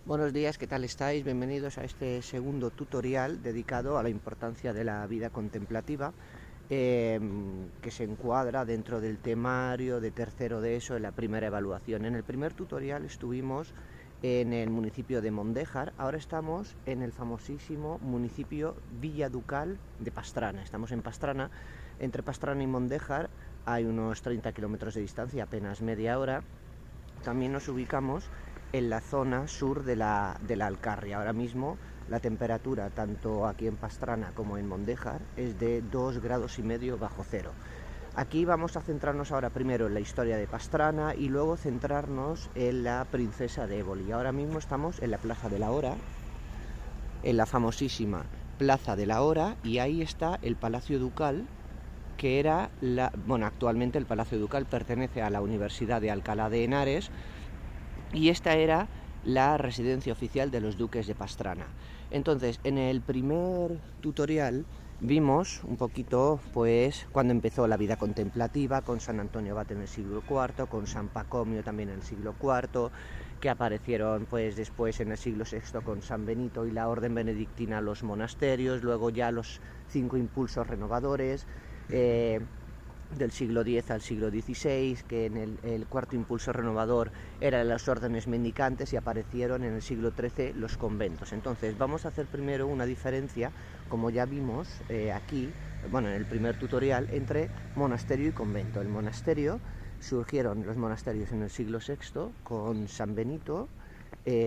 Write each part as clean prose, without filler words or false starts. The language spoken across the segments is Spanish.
Buenos días, ¿qué tal estáis? Bienvenidos a este segundo tutorial dedicado a la importancia de la vida contemplativa, que se encuadra dentro del temario de tercero de ESO en la primera evaluación. En el primer tutorial estuvimos en el municipio de Mondéjar, ahora estamos en el famosísimo municipio Villaducal de Pastrana. Estamos en Pastrana, entre Pastrana y Mondéjar hay unos 30 kilómetros de distancia, apenas media hora. También nos ubicamos en la zona sur de la Alcarria. Ahora mismo la temperatura tanto aquí en Pastrana como en Mondéjar es de 2,5 grados bajo cero. Aquí vamos a centrarnos ahora primero en la historia de Pastrana y luego centrarnos en la princesa de Éboli. Ahora mismo estamos en la Plaza de la Hora, en la famosísima Plaza de la Hora, y ahí está el Palacio Ducal, que era actualmente el Palacio Ducal pertenece a la Universidad de Alcalá de Henares, y esta era la residencia oficial de los duques de Pastrana. Entonces, en el primer tutorial vimos un poquito, pues, cuando empezó la vida contemplativa, con San Antonio Abad en el siglo IV, con San Pacomio también en el siglo IV, que aparecieron, pues, después en el siglo VI con San Benito y la orden benedictina, los monasterios, luego ya los 5 impulsos renovadores, del siglo X al siglo XVI, que en el cuarto impulso renovador eran las órdenes mendicantes, y aparecieron en el siglo XIII los conventos. Entonces vamos a hacer primero una diferencia, como ya vimos aquí, en el primer tutorial, entre monasterio y convento. El monasterio, surgieron los monasterios en el siglo VI con San Benito,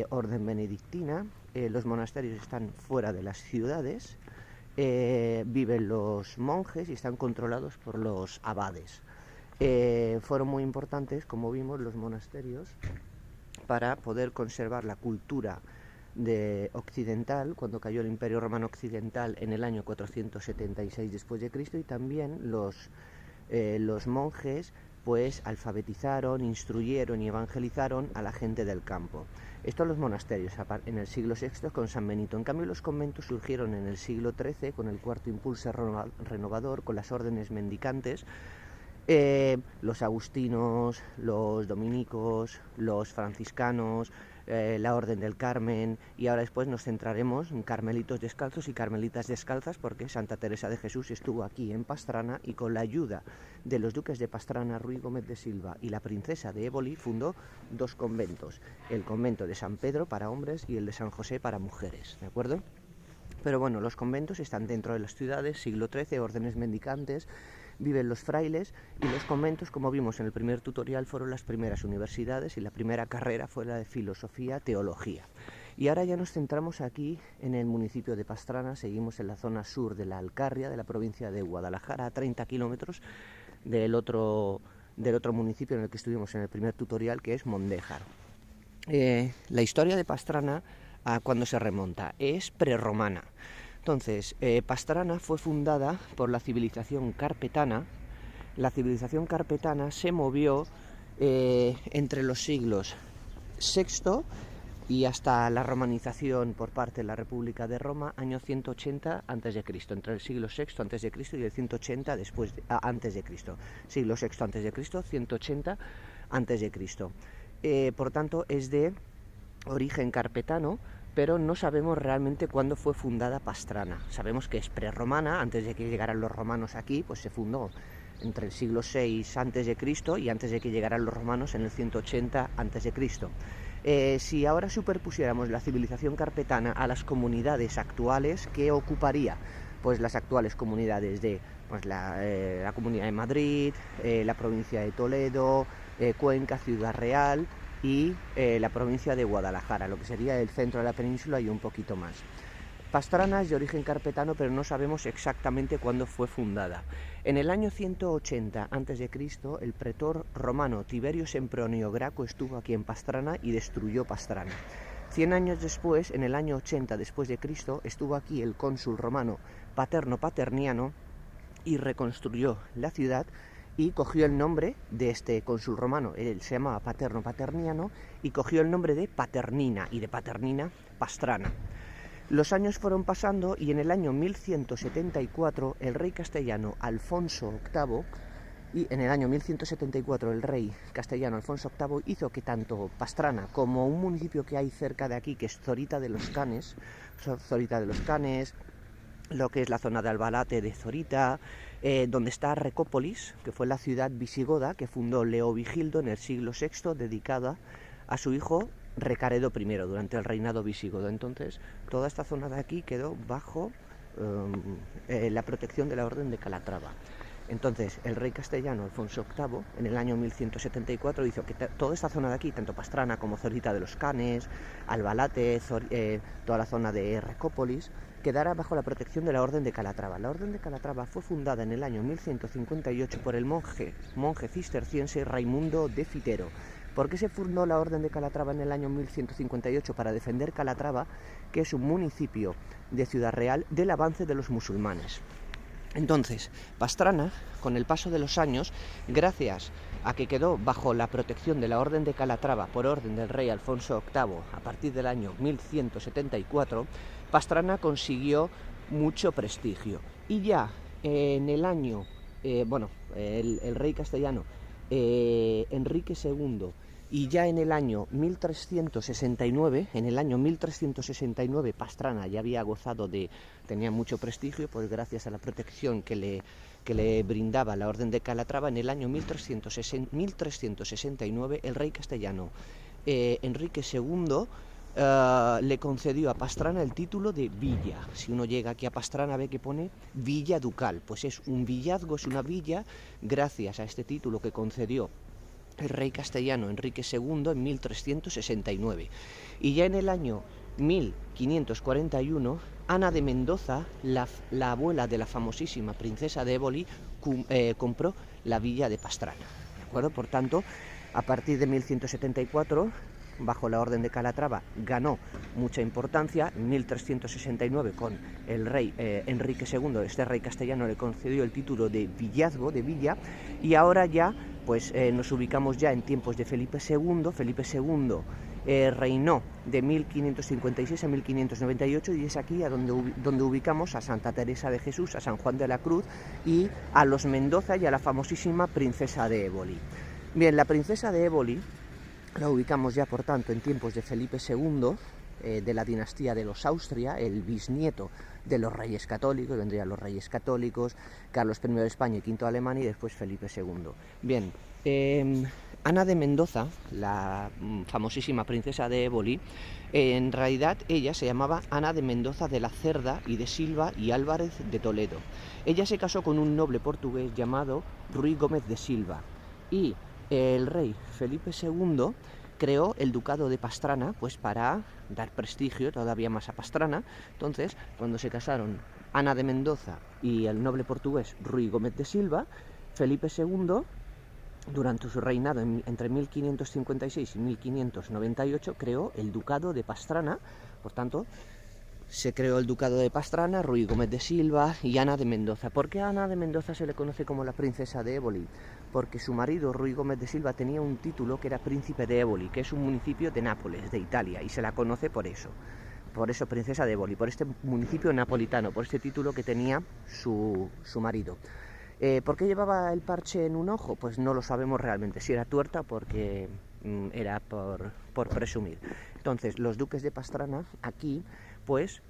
orden benedictina. Los monasterios están fuera de las ciudades. Viven los monjes y están controlados por los abades. Fueron muy importantes, como vimos, los monasterios para poder conservar la cultura occidental, cuando cayó el Imperio Romano Occidental en el año 476 después de Cristo, y también los monjes pues alfabetizaron, instruyeron y evangelizaron a la gente del campo. Esto los monasterios en el siglo VI con San Benito. En cambio, los conventos surgieron en el siglo XIII con el cuarto impulso renovador, con las órdenes mendicantes, los agustinos, los dominicos, los franciscanos, la Orden del Carmen, y ahora después nos centraremos en carmelitos descalzos y carmelitas descalzas, porque Santa Teresa de Jesús estuvo aquí en Pastrana y con la ayuda de los duques de Pastrana, Ruy Gómez de Silva y la princesa de Éboli, fundó 2 conventos, el convento de San Pedro para hombres y el de San José para mujeres, ¿de acuerdo? Pero bueno, los conventos están dentro de las ciudades, siglo XIII, órdenes mendicantes, viven los frailes, y los conventos, como vimos en el primer tutorial, fueron las primeras universidades, y la primera carrera fue la de filosofía, teología. Y ahora ya nos centramos aquí en el municipio de Pastrana, seguimos en la zona sur de la Alcarria, de la provincia de Guadalajara, a 30 kilómetros del otro municipio en el que estuvimos en el primer tutorial, que es Mondéjar. La historia de Pastrana, ¿a cuándo se remonta? Es prerromana. Entonces, Pastrana fue fundada por la civilización carpetana. La civilización carpetana se movió entre los siglos VI y hasta la romanización por parte de la República de Roma, año 180 a.C., entre el siglo VI a.C. y el 180 a.C. Siglo VI a.C., 180 a.C. Por tanto, es de origen carpetano, pero no sabemos realmente cuándo fue fundada Pastrana. Sabemos que es prerromana, antes de que llegaran los romanos aquí, pues se fundó entre el siglo VI a.C. y antes de que llegaran los romanos en el 180 a.C. Si ahora superpusiéramos la civilización carpetana a las comunidades actuales, ¿qué ocuparía? Pues las actuales comunidades de la Comunidad de Madrid, la provincia de Toledo, Cuenca, Ciudad Real y la provincia de Guadalajara, lo que sería el centro de la península y un poquito más. Pastrana es de origen carpetano, pero no sabemos exactamente cuándo fue fundada. En el año 180 a.C., el pretor romano Tiberio Sempronio Graco estuvo aquí en Pastrana y destruyó Pastrana. 100 años después, en el año 80 después de Cristo, estuvo aquí el cónsul romano Paterno Paterniano y reconstruyó la ciudad, y cogió el nombre de este cónsul romano. Él se llamaba Paterno Paterniano y cogió el nombre de Paternina, y de Paternina, Pastrana. Los años fueron pasando y en el año 1174 el rey castellano Alfonso VIII Y en el año 1174 el rey castellano Alfonso VIII hizo que tanto Pastrana como un municipio que hay cerca de aquí, que es Zorita de los Canes, lo que es la zona de Albalate de Zorita, donde está Recópolis, que fue la ciudad visigoda que fundó Leovigildo en el siglo VI, dedicada a su hijo Recaredo I durante el reinado visigodo. Entonces, toda esta zona de aquí quedó bajo la protección de la Orden de Calatrava. Entonces, el rey castellano Alfonso VIII, en el año 1174, hizo que toda esta zona de aquí, tanto Pastrana como Zorita de los Canes, Albalate, toda la zona de Recópolis, quedara bajo la protección de la Orden de Calatrava. La Orden de Calatrava fue fundada en el año 1158 por el monje cisterciense Raimundo de Fitero. ¿Por qué se fundó la Orden de Calatrava en el año 1158? Para defender Calatrava, que es un municipio de Ciudad Real, del avance de los musulmanes. Entonces, Pastrana, con el paso de los años, gracias a que quedó bajo la protección de la Orden de Calatrava por orden del rey Alfonso VIII a partir del año 1174, Pastrana consiguió mucho prestigio. Y ya en el año, el rey castellano Enrique II, y ya en el año 1369, Pastrana ya había tenía mucho prestigio, pues gracias a la protección que le brindaba la Orden de Calatrava. En el año 1369 el rey castellano Enrique II le concedió a Pastrana el título de villa. Si uno llega aquí a Pastrana ve que pone villa ducal, pues es un villazgo, es una villa, gracias a este título que concedió el rey castellano Enrique II en 1369. Y ya en el año 1541, Ana de Mendoza, la abuela de la famosísima princesa de Éboli, compró la villa de Pastrana. ¿De acuerdo? Por tanto, a partir de 1174, bajo la Orden de Calatrava, ganó mucha importancia. En 1369, con el rey Enrique II, este rey castellano le concedió el título de villazgo, de villa, y ahora ya pues nos ubicamos ya en tiempos de Felipe II. Felipe II reinó de 1556 a 1598 y es aquí donde ubicamos a Santa Teresa de Jesús, a San Juan de la Cruz y a los Mendoza y a la famosísima princesa de Éboli. Bien, la princesa de Éboli la ubicamos ya, por tanto, en tiempos de Felipe II, de la dinastía de los Austria, el bisnieto de los reyes católicos. Vendrían los reyes católicos, Carlos I de España y V de Alemania, y después Felipe II. Bien, Ana de Mendoza, la famosísima princesa de Éboli, en realidad ella se llamaba Ana de Mendoza de la Cerda y de Silva y Álvarez de Toledo. Ella se casó con un noble portugués llamado Ruy Gómez de Silva, y el rey Felipe II creó el ducado de Pastrana, pues para dar prestigio todavía más a Pastrana. Entonces, cuando se casaron Ana de Mendoza y el noble portugués Ruy Gómez de Silva, Felipe II, durante su reinado entre 1556 y 1598, creó el ducado de Pastrana. Por tanto, se creó el ducado de Pastrana, Ruy Gómez de Silva y Ana de Mendoza. ¿Por qué a Ana de Mendoza se le conoce como la princesa de Éboli? Porque su marido, Ruy Gómez de Silva, tenía un título que era príncipe de Éboli, que es un municipio de Nápoles, de Italia, y se la conoce por eso princesa de Éboli, por este municipio napolitano, por este título que tenía su marido. ¿Por qué llevaba el parche en un ojo? Pues no lo sabemos realmente, si era tuerta porque era por presumir. Entonces, los duques de Pastrana aquí pues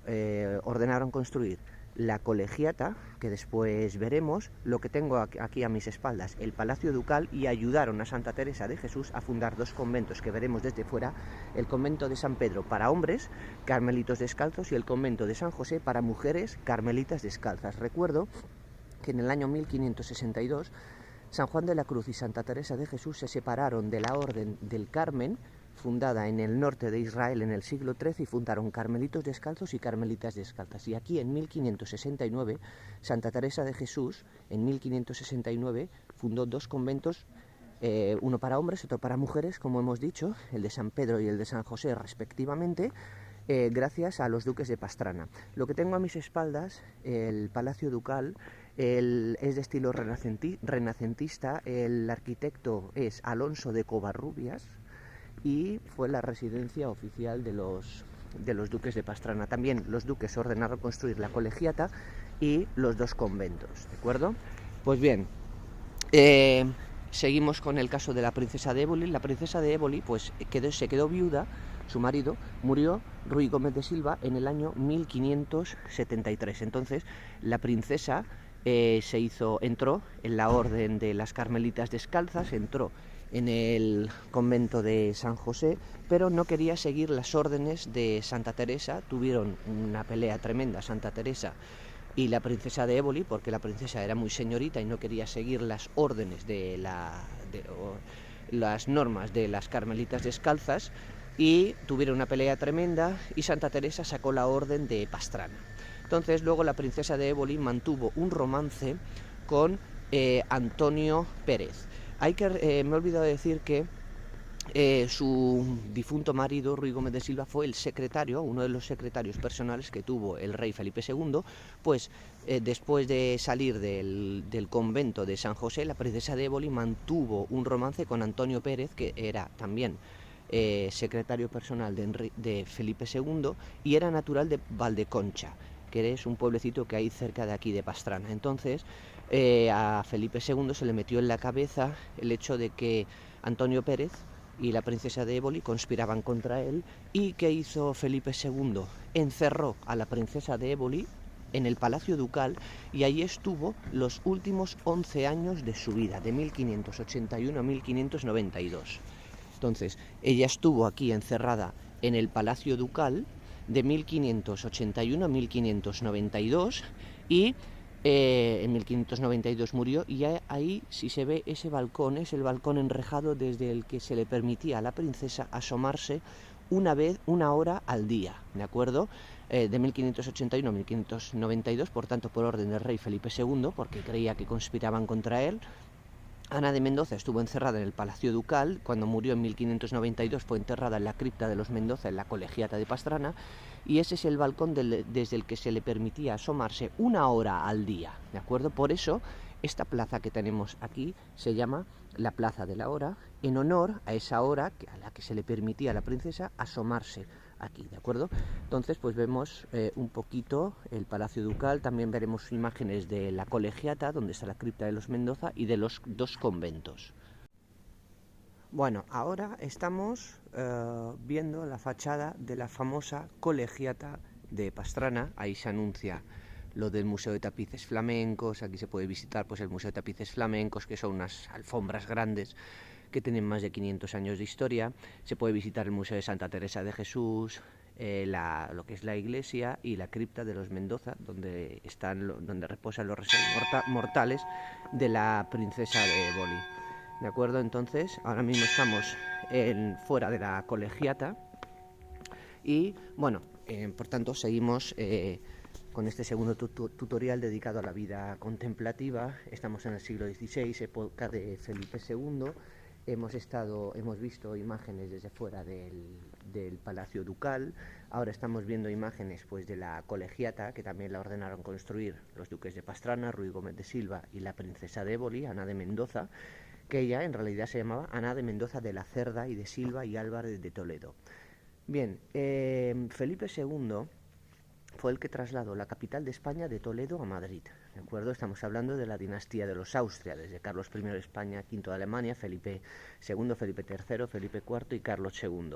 ordenaron construir la colegiata, que después veremos, lo que tengo aquí a mis espaldas, el Palacio Ducal, y ayudaron a Santa Teresa de Jesús a fundar dos conventos que veremos desde fuera: el convento de San Pedro para hombres, carmelitos descalzos, y el convento de San José para mujeres, carmelitas descalzas. Recuerdo que en el año 1562 San Juan de la Cruz y Santa Teresa de Jesús se separaron de la Orden del Carmen, fundada en el norte de Israel en el siglo XIII, y fundaron carmelitos descalzos y carmelitas descalzas. Y aquí en 1569, Santa Teresa de Jesús, en 1569, fundó dos conventos, uno para hombres, otro para mujeres, como hemos dicho, el de San Pedro y el de San José respectivamente, gracias a los duques de Pastrana. Lo que tengo a mis espaldas, el Palacio Ducal, es de estilo renacentista, el arquitecto es Alonso de Covarrubias, y fue la residencia oficial de los duques de Pastrana. También los duques ordenaron construir la colegiata y los dos conventos, ¿de acuerdo? Pues bien, Eh, Seguimos con el caso de la princesa de Éboli. La princesa de Éboli pues, se quedó viuda, su marido murió, Ruy Gómez de Silva, en el año 1573. Entonces la princesa entró en la orden de las Carmelitas Descalzas, entró en el convento de San José, pero no quería seguir las órdenes de Santa Teresa. Tuvieron una pelea tremenda Santa Teresa y la princesa de Éboli, porque la princesa era muy señorita y no quería seguir las órdenes las normas de las Carmelitas Descalzas, y tuvieron una pelea tremenda y Santa Teresa sacó la orden de Pastrana. Entonces luego la princesa de Éboli mantuvo un romance con Antonio Pérez. Me he olvidado de decir que su difunto marido, Ruy Gómez de Silva, fue el secretario, uno de los secretarios personales que tuvo el rey Felipe II, pues después de salir del convento de San José, la princesa de Éboli mantuvo un romance con Antonio Pérez, que era también secretario personal de Felipe II, y era natural de Valdeconcha, que es un pueblecito que hay cerca de aquí de Pastrana. Entonces a Felipe II se le metió en la cabeza el hecho de que Antonio Pérez y la princesa de Éboli conspiraban contra él. ¿Y qué hizo Felipe II? Encerró a la princesa de Éboli en el Palacio Ducal y allí estuvo los últimos 11 años de su vida, de 1581 a 1592. Entonces, ella estuvo aquí encerrada en el Palacio Ducal de 1581 a 1592 y en 1592 murió, y ahí si se ve ese balcón, es el balcón enrejado desde el que se le permitía a la princesa asomarse una hora al día, ¿de acuerdo? De 1581 a 1592, por tanto por orden del rey Felipe II, porque creía que conspiraban contra él. Ana de Mendoza estuvo encerrada en el Palacio Ducal. Cuando murió en 1592 fue enterrada en la cripta de los Mendoza, en la Colegiata de Pastrana, y ese es el balcón desde el que se le permitía asomarse una hora al día, ¿de acuerdo? Por eso esta plaza que tenemos aquí se llama la Plaza de la Hora, en honor a esa hora a la que se le permitía a la princesa asomarse aquí, ¿de acuerdo? Entonces pues vemos un poquito el Palacio Ducal, también veremos imágenes de la Colegiata, donde está la cripta de los Mendoza, y de los dos conventos. Bueno, ahora estamos viendo la fachada de la famosa Colegiata de Pastrana. Ahí se anuncia lo del Museo de Tapices Flamencos. Aquí se puede visitar pues el Museo de Tapices Flamencos, que son unas alfombras grandes que tienen más de 500 años de historia. Se puede visitar el Museo de Santa Teresa de Jesús, lo que es la iglesia y la cripta de los Mendoza, donde reposan los restos mortales de la princesa de Éboli. ¿De acuerdo? Entonces, ahora mismo estamos fuera de la Colegiata y, bueno, por tanto, seguimos con este segundo tutorial dedicado a la vida contemplativa. Estamos en el siglo XVI, época de Felipe II. Hemos visto imágenes desde fuera del Palacio Ducal. Ahora estamos viendo imágenes pues de la Colegiata, que también la ordenaron construir los duques de Pastrana, Ruy Gómez de Silva y la princesa de Éboli, Ana de Mendoza, que ella en realidad se llamaba Ana de Mendoza de la Cerda y de Silva y Álvarez de Toledo. Bien, Felipe II fue el que trasladó la capital de España de Toledo a Madrid, ¿de acuerdo? Estamos hablando de la dinastía de los Austria, desde Carlos I de España, V de Alemania, Felipe II, Felipe III, Felipe IV y Carlos II.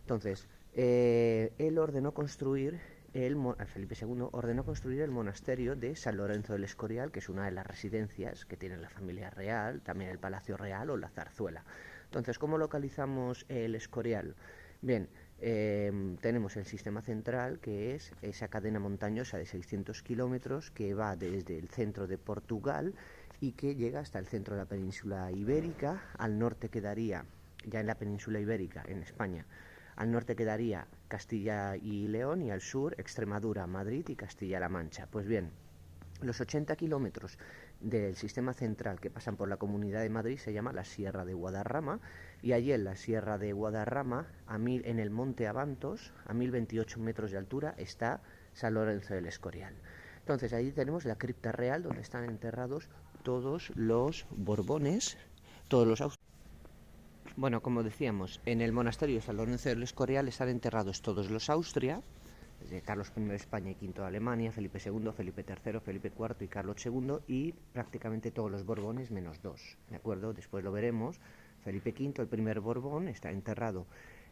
Entonces, él ordenó construir, Felipe II ordenó construir el monasterio de San Lorenzo del Escorial, que es una de las residencias que tiene la familia real, también el Palacio Real o la Zarzuela. Entonces, ¿cómo localizamos el Escorial? Bien, tenemos el sistema central, que es esa cadena montañosa de 600 kilómetros que va desde el centro de Portugal y que llega hasta el centro de la península ibérica. Al norte quedaría, ya en la península ibérica, en España, al norte quedaría Castilla y León, y al sur Extremadura, Madrid y Castilla-La Mancha. Pues bien, los 80 kilómetros del sistema central que pasan por la Comunidad de Madrid se llama la Sierra de Guadarrama, y allí en la Sierra de Guadarrama, en el Monte Abantos, a 1028 metros de altura, está San Lorenzo del Escorial. Entonces allí tenemos la cripta real, donde están enterrados todos los Borbones, todos los Austrias. Bueno, como decíamos, en el monasterio de San Lorenzo del Escorial están enterrados todos los Austria, de Carlos I de España y V de Alemania, Felipe II, Felipe III, Felipe IV y Carlos II, y prácticamente todos los Borbones menos dos, ¿de acuerdo? Después lo veremos. Felipe V, el primer Borbón, está enterrado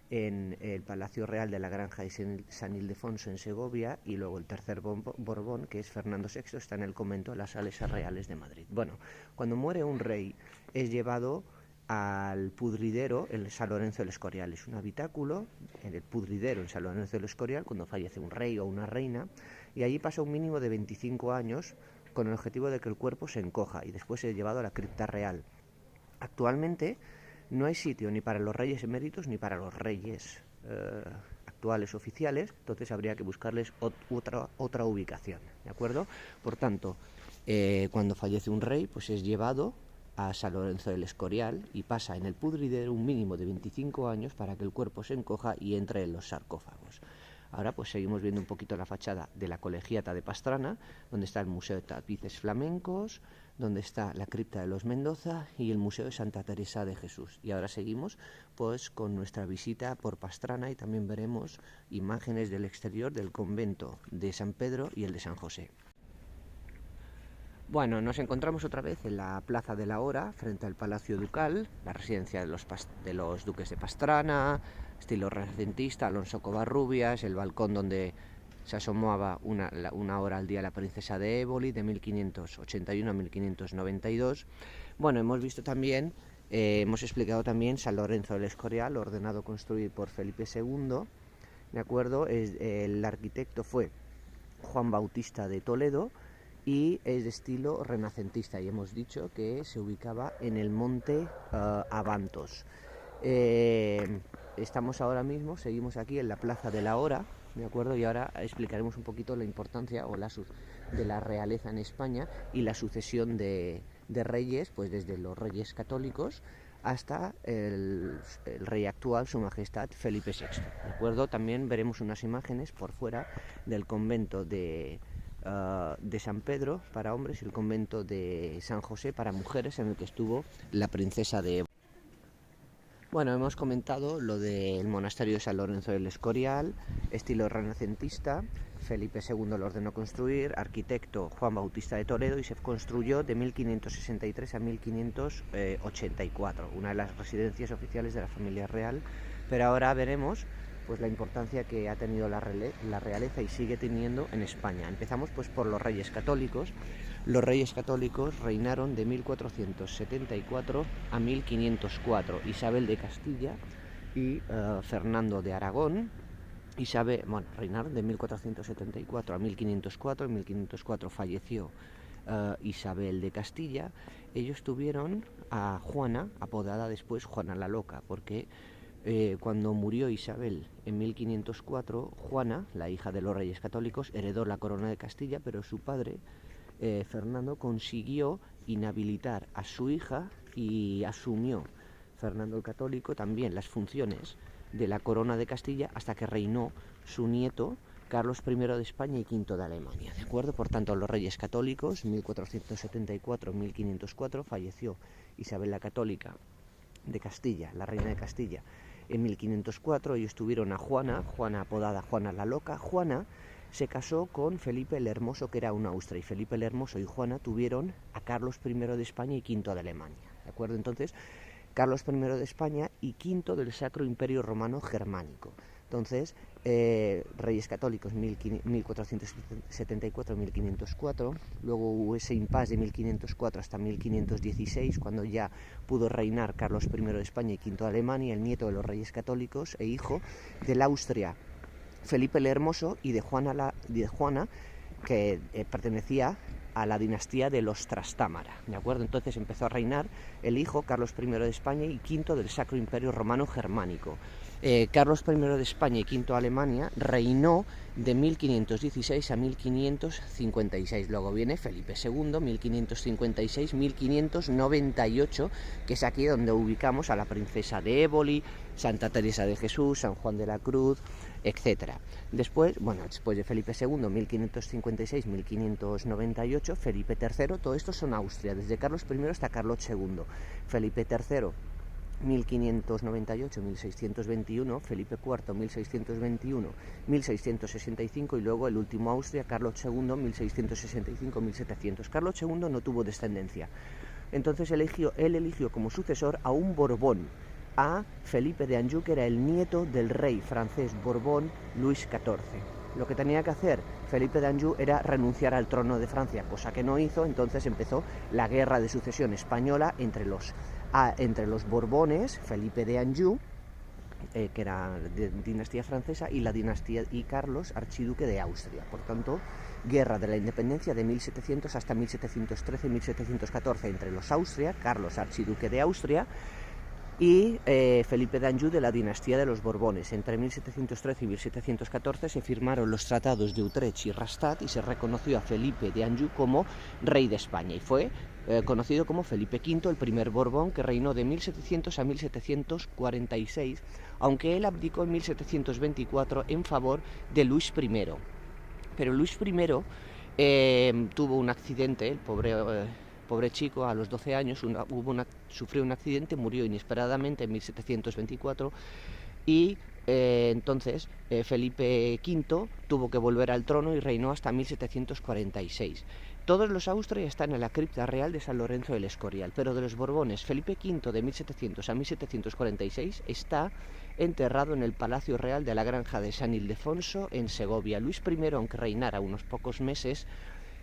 en el Palacio Real de la Granja de San Ildefonso en Segovia, y luego el tercer Borbón, que es Fernando VI, está en el convento de las Salesas Reales de Madrid. Bueno, cuando muere un rey es llevado al pudridero en San Lorenzo del Escorial. Es un habitáculo en el pudridero en San Lorenzo del Escorial cuando fallece un rey o una reina, y allí pasa un mínimo de 25 años con el objetivo de que el cuerpo se encoja y después es llevado a la cripta real. Actualmente no hay sitio ni para los reyes eméritos ni para los reyes actuales oficiales, entonces habría que buscarles otra ubicación, ¿de acuerdo? Por tanto, cuando fallece un rey, pues es llevado a San Lorenzo del Escorial y pasa en el pudridero un mínimo de 25 años para que el cuerpo se encoja y entre en los sarcófagos. Ahora pues seguimos viendo un poquito la fachada de la Colegiata de Pastrana, donde está el Museo de Tapices Flamencos, donde está la cripta de los Mendoza y el Museo de Santa Teresa de Jesús. Y ahora seguimos pues con nuestra visita por Pastrana y también veremos imágenes del exterior del convento de San Pedro y el de San José. Bueno, nos encontramos otra vez en la Plaza de la Hora, frente al Palacio Ducal, la residencia de los duques de Pastrana, estilo renacentista, Alonso Covarrubias, el balcón donde se asomaba una hora al día la princesa de Éboli, de 1581 a 1592. Bueno, hemos visto también, hemos explicado también San Lorenzo del Escorial, ordenado construir por Felipe II, ¿de acuerdo? El arquitecto fue Juan Bautista de Toledo, y es de estilo renacentista, y hemos dicho que se ubicaba en el monte Abantos. Estamos ahora mismo, seguimos aquí en la Plaza de la Hora, ¿de acuerdo? Y ahora explicaremos un poquito la importancia de la realeza en España y la sucesión de reyes, pues desde los reyes católicos hasta el rey actual, su majestad Felipe VI, ¿de acuerdo? También veremos unas imágenes por fuera del convento de San Pedro para hombres y el convento de San José para mujeres, en el que estuvo la princesa de Éboli. Bueno, hemos comentado lo del monasterio de San Lorenzo del Escorial, estilo renacentista. Felipe II lo ordenó construir, arquitecto Juan Bautista de Toledo, y se construyó de 1563 a 1584, una de las residencias oficiales de la familia real. Pero ahora veremos pues la importancia que ha tenido la realeza y sigue teniendo en España. Empezamos pues por los reyes católicos. Los reyes católicos reinaron de 1474 a 1504. Isabel de Castilla y Fernando de Aragón. Reinaron de 1474 a 1504. En 1504 falleció Isabel de Castilla. Ellos tuvieron a Juana, apodada después Juana la Loca, porque cuando murió Isabel en 1504, Juana, la hija de los reyes católicos, heredó la corona de Castilla, pero su padre, Fernando, consiguió inhabilitar a su hija y asumió Fernando el Católico también las funciones de la corona de Castilla hasta que reinó su nieto, Carlos I de España y V de Alemania, ¿de acuerdo? Por tanto, los reyes católicos, 1474-1504, falleció Isabel la Católica de Castilla, la reina de Castilla, en 1504. Ellos tuvieron a Juana, apodada Juana la Loca. Juana se casó con Felipe el Hermoso, que era un Austria, y Felipe el Hermoso y Juana tuvieron a Carlos I de España y V de Alemania, ¿de acuerdo? Entonces, Carlos I de España y V del Sacro Imperio Romano Germánico. Entonces, reyes católicos 1474-1504, luego hubo ese impasse de 1504 hasta 1516, cuando ya pudo reinar Carlos I de España y V de Alemania, el nieto de los reyes católicos e hijo del Austria Felipe el Hermoso y de Juana, que pertenecía a la dinastía de los Trastámara, ¿de acuerdo? Entonces empezó a reinar el hijo Carlos I de España y V del Sacro Imperio Romano Germánico. Carlos I de España y V de Alemania reinó de 1516 a 1556. Luego viene Felipe II, 1556-1598, que es aquí donde ubicamos a la princesa de Éboli, Santa Teresa de Jesús, San Juan de la Cruz, etc. Después de Felipe II, 1556-1598, Felipe III, todo esto son Austria, desde Carlos I hasta Carlos II. Felipe III 1598-1621, Felipe IV 1621-1665 y luego el último Austria, Carlos II 1665-1700. Carlos II no tuvo descendencia, entonces él eligió como sucesor a un Borbón, a Felipe de Anjou, que era el nieto del rey francés Borbón Luis XIV. Lo que tenía que hacer Felipe de Anjou era renunciar al trono de Francia, cosa que no hizo. Entonces empezó la guerra de sucesión española entre los Borbones, Felipe de Anjou, que era de dinastía francesa, y la dinastía y Carlos, archiduque de Austria. Por tanto, guerra de la independencia de 1700 hasta 1713-1714 entre los Austria, Carlos, archiduque de Austria, y Felipe de Anjou de la dinastía de los Borbones. Entre 1713 y 1714 se firmaron los tratados de Utrecht y Rastatt y se reconoció a Felipe de Anjou como rey de España y fue conocido como Felipe V, el primer Borbón, que reinó de 1700 a 1746, aunque él abdicó en 1724 en favor de Luis I. Pero Luis I tuvo un accidente, el pobre chico, a los 12 años sufrió un accidente, murió inesperadamente en 1724 y entonces Felipe V tuvo que volver al trono y reinó hasta 1746. Todos los Austria están en la cripta real de San Lorenzo del Escorial, pero de los Borbones, Felipe V de 1700 a 1746 está enterrado en el Palacio Real de la Granja de San Ildefonso en Segovia. Luis I, aunque reinara unos pocos meses,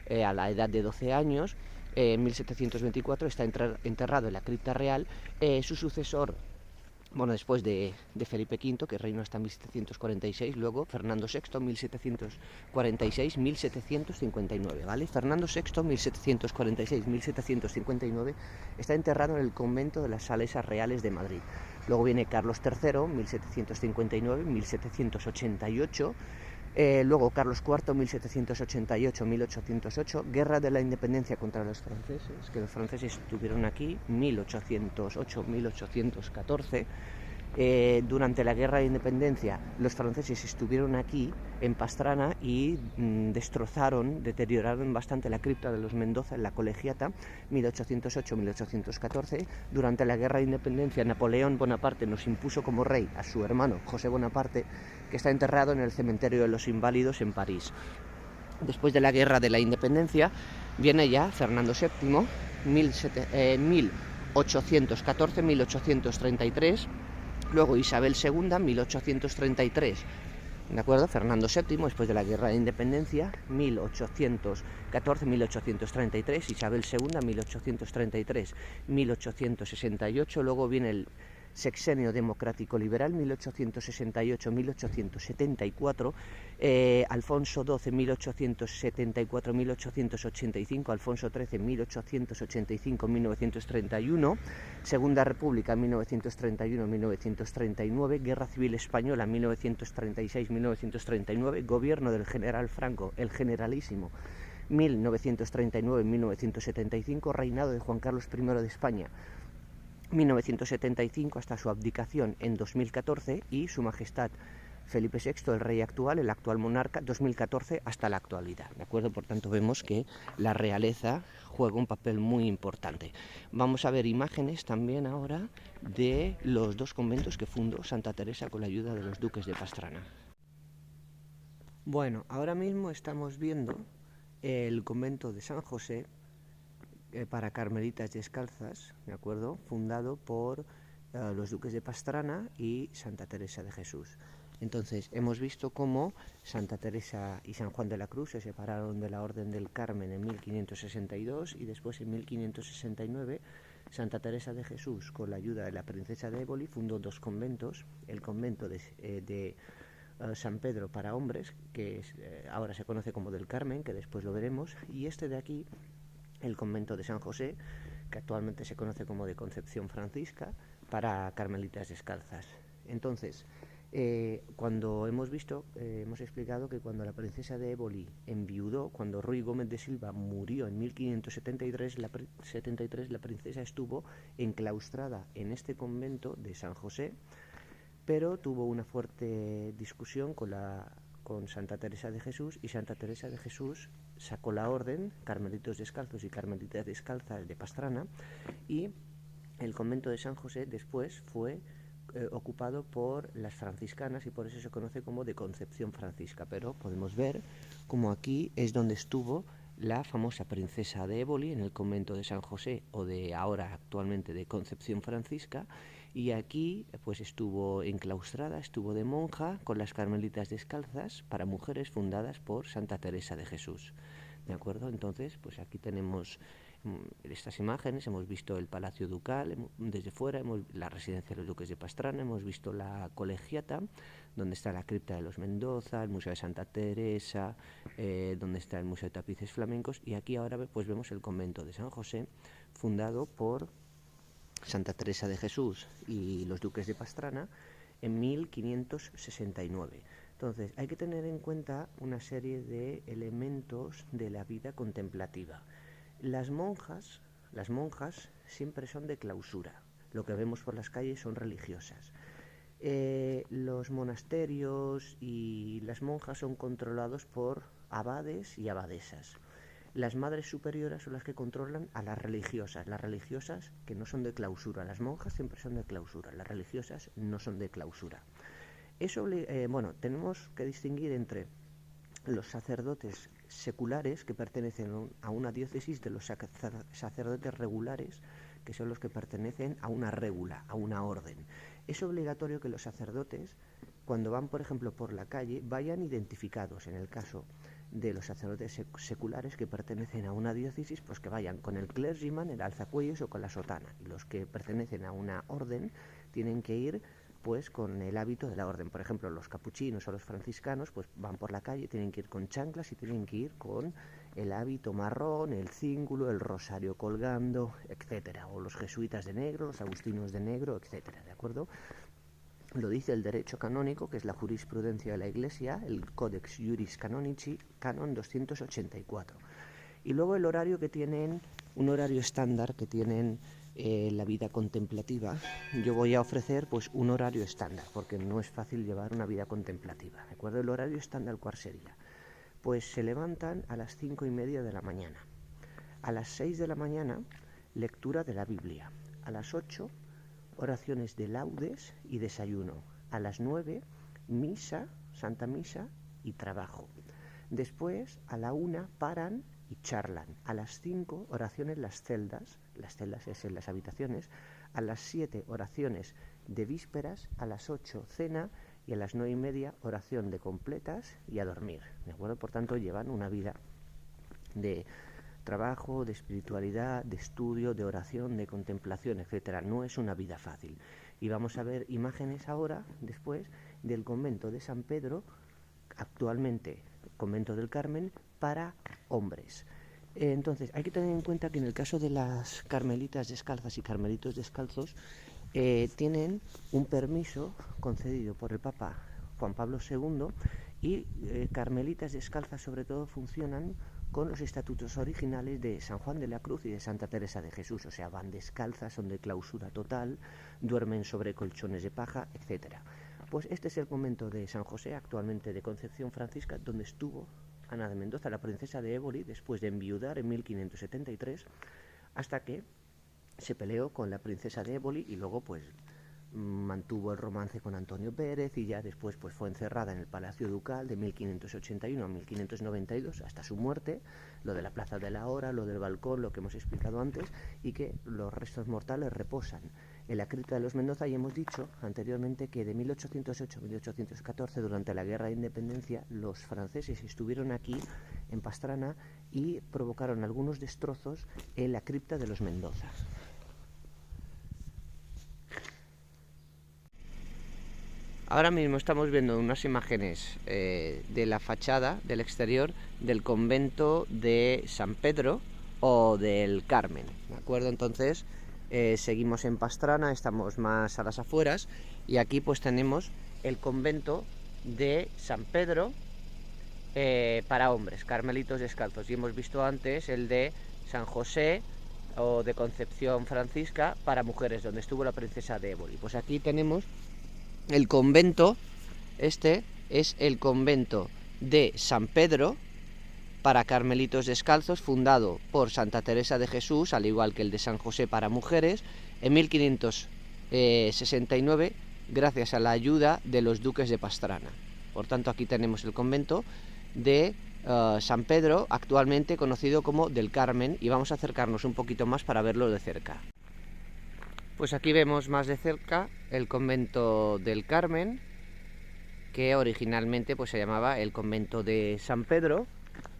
a la edad de 12 años, en 1724 está enterrado en la cripta real. Su sucesor, después de Felipe V, que reinó hasta 1746, luego Fernando VI, 1746-1759, ¿vale? Fernando VI, 1746-1759, está enterrado en el convento de las Salesas Reales de Madrid. Luego viene Carlos III, 1759-1788, luego Carlos IV, 1788-1808, Guerra de la Independencia contra los franceses, que los franceses estuvieron aquí, 1808-1814. Durante la Guerra de Independencia los franceses estuvieron aquí en Pastrana y deterioraron bastante la cripta de los Mendoza en la Colegiata, 1808-1814. Durante la Guerra de Independencia Napoleón Bonaparte nos impuso como rey a su hermano José Bonaparte, que está enterrado en el Cementerio de los Inválidos en París. Después de la Guerra de la Independencia viene ya Fernando VII, 1814-1833, luego Isabel II, 1833, ¿de acuerdo? Fernando VII, después de la Guerra de Independencia, 1814-1833, Isabel II, 1833-1868, luego viene el Sexenio Democrático Liberal, 1868-1874, Alfonso XII, 1874-1885, Alfonso XIII, 1885-1931, Segunda República, 1931-1939, Guerra Civil Española, 1936-1939, Gobierno del General Franco, el Generalísimo, 1939-1975, Reinado de Juan Carlos I de España, 1975 hasta su abdicación en 2014, y Su Majestad Felipe VI, el rey actual, el actual monarca, 2014 hasta la actualidad, ¿de acuerdo? Por tanto, vemos que la realeza juega un papel muy importante. Vamos a ver imágenes también ahora de los dos conventos que fundó Santa Teresa con la ayuda de los duques de Pastrana. Bueno, ahora mismo estamos viendo el convento de San José para carmelitas descalzas, ¿de acuerdo? Fundado por los duques de Pastrana y Santa Teresa de Jesús. Entonces, hemos visto cómo Santa Teresa y San Juan de la Cruz se separaron de la Orden del Carmen en 1562 y después en 1569 Santa Teresa de Jesús, con la ayuda de la princesa de Éboli, fundó dos conventos, el convento de San Pedro para hombres, que ahora se conoce como del Carmen, que después lo veremos, y este de aquí, el convento de San José, que actualmente se conoce como de Concepción Francisca, para carmelitas descalzas. Entonces, cuando hemos explicado que cuando la princesa de Éboli enviudó, cuando Ruy Gómez de Silva murió en 1573, la princesa estuvo enclaustrada en este convento de San José, pero tuvo una fuerte discusión con Santa Teresa de Jesús, y Santa Teresa de Jesús sacó la orden, Carmelitos Descalzos y Carmelitas Descalzas de Pastrana, y el convento de San José después fue ocupado por las franciscanas y por eso se conoce como de Concepción Francisca, pero podemos ver como aquí es donde estuvo la famosa princesa de Éboli en el convento de San José, o de ahora actualmente de Concepción Francisca, y aquí pues estuvo enclaustrada, estuvo de monja con las Carmelitas Descalzas para mujeres, fundadas por Santa Teresa de Jesús. ¿De acuerdo? Entonces, pues aquí tenemos estas imágenes, hemos visto el Palacio Ducal desde fuera, la residencia de los duques de Pastrana, hemos visto la Colegiata, donde está la cripta de los Mendoza, el Museo de Santa Teresa, donde está el Museo de Tapices Flamencos, y aquí ahora pues vemos el convento de San José, fundado por Santa Teresa de Jesús y los duques de Pastrana en 1569. Entonces, hay que tener en cuenta una serie de elementos de la vida contemplativa. Las monjas siempre son de clausura. Lo que vemos por las calles son religiosas. Los monasterios y las monjas son controlados por abades y abadesas. Las madres superioras son las que controlan a las religiosas que no son de clausura. Las monjas siempre son de clausura, las religiosas no son de clausura. Eso, tenemos que distinguir entre los sacerdotes seculares, que pertenecen a una diócesis, de los sacerdotes regulares, que son los que pertenecen a una régula, a una orden. Es obligatorio que los sacerdotes, cuando van, por ejemplo, por la calle, vayan identificados. En el caso de los sacerdotes seculares que pertenecen a una diócesis, pues que vayan con el clergyman, el alzacuellos o con la sotana. Y los que pertenecen a una orden tienen que ir pues con el hábito de la orden. Por ejemplo, los capuchinos o los franciscanos pues van por la calle, tienen que ir con chanclas y tienen que ir con el hábito marrón, el cíngulo, el rosario colgando, etcétera. O los jesuitas de negro, los agustinos de negro, etcétera, ¿de acuerdo? Lo dice el derecho canónico, que es la jurisprudencia de la Iglesia, el Codex Iuris Canonici, canon 284. Y luego el horario que tienen, un horario estándar que tienen la vida contemplativa. Yo voy a ofrecer pues un horario estándar, porque no es fácil llevar una vida contemplativa, ¿de acuerdo? El horario estándar, ¿cuál sería? Pues se levantan a las 5:30 de la mañana. A las 6 de la mañana, lectura de la Biblia. A las 8, oraciones de laudes y desayuno. A las 9, misa, Santa Misa y trabajo. Después, a la 1, paran y charlan. A las 5, oraciones en las celdas es en las habitaciones. A las 7, oraciones de vísperas. A las 8, cena. Y a las 9:30, oración de completas y a dormir, ¿de acuerdo? Por tanto, llevan una vida de trabajo, de espiritualidad, de estudio, de oración, de contemplación, etcétera. No es una vida fácil. Y vamos a ver imágenes ahora, después, del convento de San Pedro, actualmente convento del Carmen, para hombres. Entonces, hay que tener en cuenta que en el caso de las carmelitas descalzas y carmelitos descalzos, tienen un permiso concedido por el Papa Juan Pablo II, y carmelitas descalzas sobre todo funcionan con los estatutos originales de San Juan de la Cruz y de Santa Teresa de Jesús, o sea, van descalzas, son de clausura total, duermen sobre colchones de paja, etcétera. Pues este es el convento de San José, actualmente de Concepción Francisca, donde estuvo Ana de Mendoza, la princesa de Éboli, después de enviudar en 1573, hasta que se peleó con la princesa de Éboli y luego pues mantuvo el romance con Antonio Pérez, y ya después pues fue encerrada en el Palacio Ducal de 1581 a 1592 hasta su muerte. Lo de la Plaza de la Hora, lo del balcón, lo que hemos explicado antes, y que los restos mortales reposan en la cripta de los Mendoza. Y hemos dicho anteriormente que de 1808 a 1814, durante la Guerra de Independencia, los franceses estuvieron aquí en Pastrana y provocaron algunos destrozos en la cripta de los Mendoza. Ahora mismo estamos viendo unas imágenes de la fachada del exterior del convento de San Pedro o del Carmen, ¿de acuerdo? Entonces seguimos en Pastrana, estamos más a las afueras, y aquí pues tenemos el convento de San Pedro para hombres, carmelitos descalzos, y hemos visto antes el de San José o de Concepción Francisca para mujeres, donde estuvo la princesa de Éboli. Pues aquí tenemos el convento, este es el convento de San Pedro para carmelitos descalzos, fundado por Santa Teresa de Jesús, al igual que el de San José para mujeres, en 1569 gracias a la ayuda de los duques de Pastrana. Por tanto, aquí tenemos el convento de San Pedro, actualmente conocido como del Carmen, y vamos a acercarnos un poquito más para verlo de cerca. Pues aquí vemos más de cerca el convento del Carmen, que originalmente pues se llamaba el convento de San Pedro,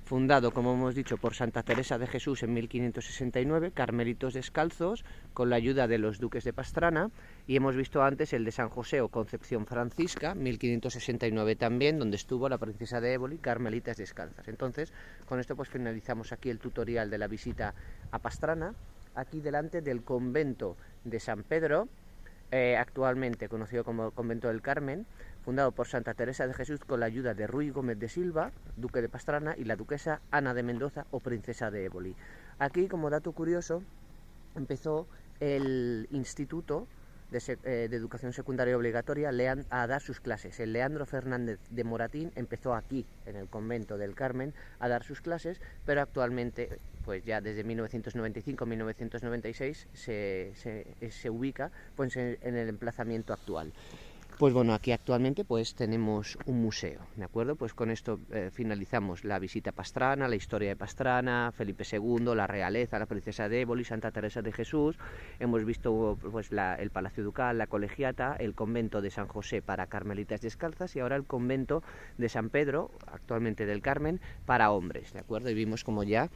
fundado, como hemos dicho, por Santa Teresa de Jesús en 1569, carmelitos descalzos, con la ayuda de los duques de Pastrana, y hemos visto antes el de San José o Concepción Francisca, 1569 también, donde estuvo la princesa de Éboli, carmelitas descalzas. Entonces, con esto pues finalizamos aquí el tutorial de la visita a Pastrana, aquí delante del convento de San Pedro, actualmente conocido como Convento del Carmen, fundado por Santa Teresa de Jesús con la ayuda de Ruy Gómez de Silva, duque de Pastrana, y la duquesa Ana de Mendoza o princesa de Éboli. Aquí, como dato curioso, empezó el instituto de educación secundaria obligatoria a dar sus clases. El Leandro Fernández de Moratín empezó aquí, en el convento del Carmen, a dar sus clases, pero actualmente, pues ya desde 1995-1996 se ubica pues en el emplazamiento actual. Pues bueno, aquí actualmente pues tenemos un museo, ¿de acuerdo? Pues con esto finalizamos la visita a Pastrana, la historia de Pastrana, Felipe II, la realeza, la princesa de Éboli, Santa Teresa de Jesús. Hemos visto pues el Palacio Ducal, la Colegiata, el convento de San José para carmelitas descalzas y ahora el convento de San Pedro, actualmente del Carmen, para hombres, ¿de acuerdo? Y vimos como ya,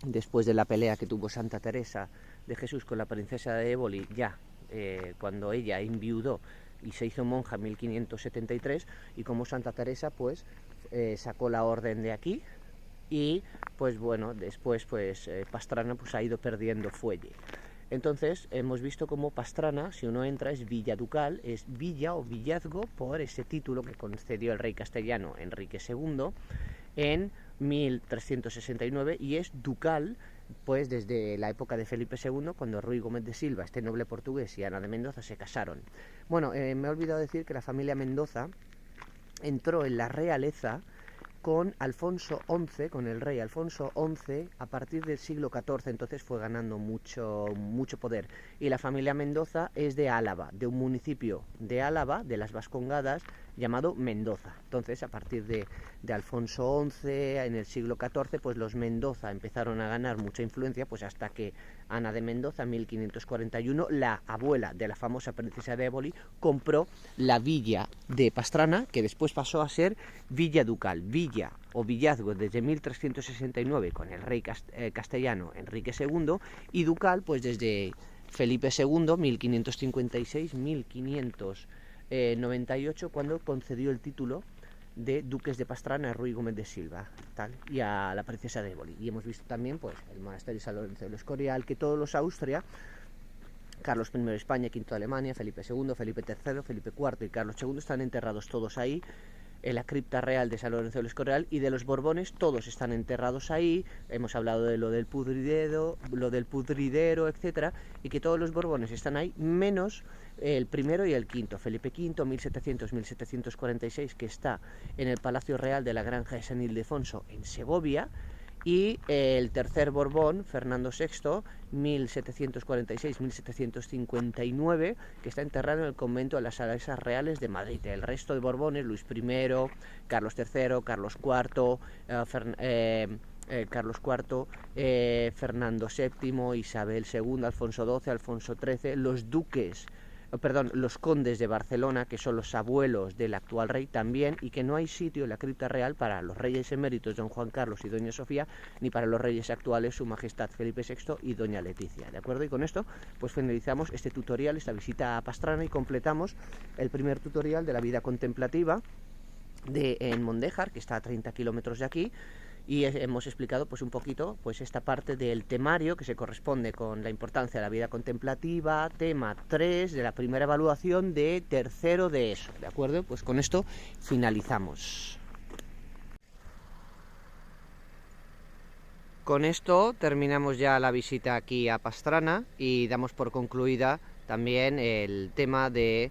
después de la pelea que tuvo Santa Teresa de Jesús con la princesa de Éboli, ya cuando ella enviudó y se hizo monja en 1573, y como Santa Teresa pues sacó la orden de aquí, y pues bueno, después pues Pastrana pues ha ido perdiendo fuelle. Entonces hemos visto como Pastrana, si uno entra, es villa ducal, es villa o villazgo por ese título que concedió el rey castellano Enrique II en 1369, y es ducal pues desde la época de Felipe II, cuando Ruy Gómez de Silva, este noble portugués, y Ana de Mendoza se casaron. Bueno, me he olvidado decir que la familia Mendoza entró en la realeza con Alfonso XI, con el rey Alfonso XI, a partir del siglo XIV, entonces fue ganando mucho poder. Y la familia Mendoza es de Álava, de un municipio de Álava, de las Vascongadas, llamado Mendoza. Entonces, a partir de Alfonso XI, en el siglo XIV, pues los Mendoza empezaron a ganar mucha influencia, pues hasta que Ana de Mendoza, en 1541, la abuela de la famosa princesa de Éboli, compró la villa de Pastrana, que después pasó a ser villa ducal, villa o villazgo desde 1369 con el rey castellano Enrique II, y ducal pues desde Felipe II, 1556-1598, cuando concedió el título de duques de Pastrana a Ruy Gómez de Silva y a la princesa de Éboli. Y hemos visto también pues el monasterio de San Lorenzo del Escorial, que todos los Austria, Carlos I de España, V de Alemania, Felipe II, Felipe III, Felipe IV y Carlos II están enterrados todos ahí, en la cripta real de San Lorenzo del Escorial, y de los Borbones todos están enterrados ahí. Hemos hablado de lo del pudridero, etcétera, y que todos los Borbones están ahí, menos el primero y el quinto, Felipe V, 1700-1746, que está en el Palacio Real de la Granja de San Ildefonso en Segovia, y el tercer Borbón, Fernando VI, 1746-1759, que está enterrado en el convento de las Salesas Reales de Madrid. El resto de Borbones, Luis I, Carlos III, Carlos IV, Fernando VII, Isabel II, Alfonso XII, Alfonso XIII, los condes de Barcelona, que son los abuelos del actual rey también, y que no hay sitio en la cripta real para los reyes eméritos don Juan Carlos y doña Sofía, ni para los reyes actuales su majestad Felipe VI y doña Leticia, ¿de acuerdo? Y con esto pues finalizamos este tutorial, esta visita a Pastrana, y completamos el primer tutorial de la vida contemplativa en Mondéjar, que está a 30 kilómetros de aquí. Y hemos explicado pues un poquito pues esta parte del temario que se corresponde con la importancia de la vida contemplativa, tema 3 de la primera evaluación de tercero de ESO, ¿de acuerdo? Pues con esto finalizamos. Con esto terminamos ya la visita aquí a Pastrana y damos por concluida también el tema de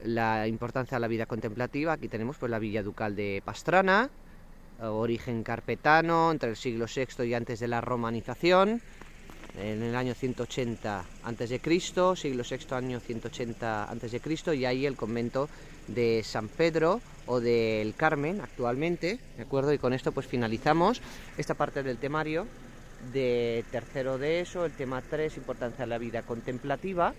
la importancia de la vida contemplativa. Aquí tenemos pues la Villa Ducal de Pastrana, origen carpetano, entre el siglo VI y antes de la romanización. en el año 180 a.C., siglo VI, año 180 a.C., y ahí el convento de San Pedro o del Carmen actualmente, ¿de acuerdo? Y con esto pues finalizamos esta parte del temario de tercero de ESO, el tema 3, importancia de la vida contemplativa,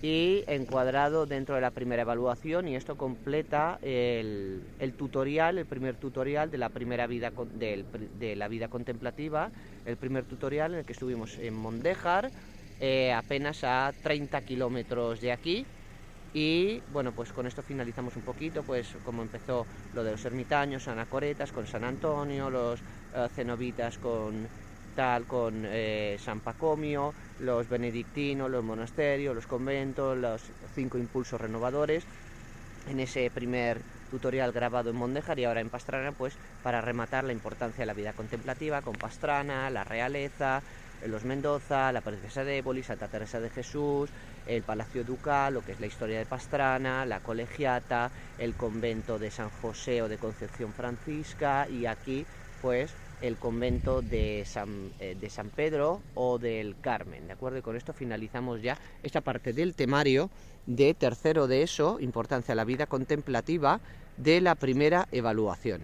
y encuadrado dentro de la primera evaluación, y esto completa el tutorial, el primer tutorial de la primera vida de la vida contemplativa, el primer tutorial en el que estuvimos en Mondéjar, apenas a 30 kilómetros de aquí. Y bueno, pues con esto finalizamos un poquito, pues como empezó lo de los ermitaños, anacoretas con San Antonio, los cenobitas con San Pacomio, los benedictinos, los monasterios, los conventos, los 5 impulsos renovadores, en ese primer tutorial grabado en Mondéjar, y ahora en Pastrana, pues para rematar la importancia de la vida contemplativa con Pastrana, la realeza, los Mendoza, la princesa de Éboli, Santa Teresa de Jesús, el Palacio Ducal, lo que es la historia de Pastrana, la colegiata, el convento de San José o de Concepción Francisca, y aquí pues el convento de San Pedro o del Carmen, ¿de acuerdo? Y con esto finalizamos ya esta parte del temario de tercero de ESO, importancia de la vida contemplativa, de la primera evaluación.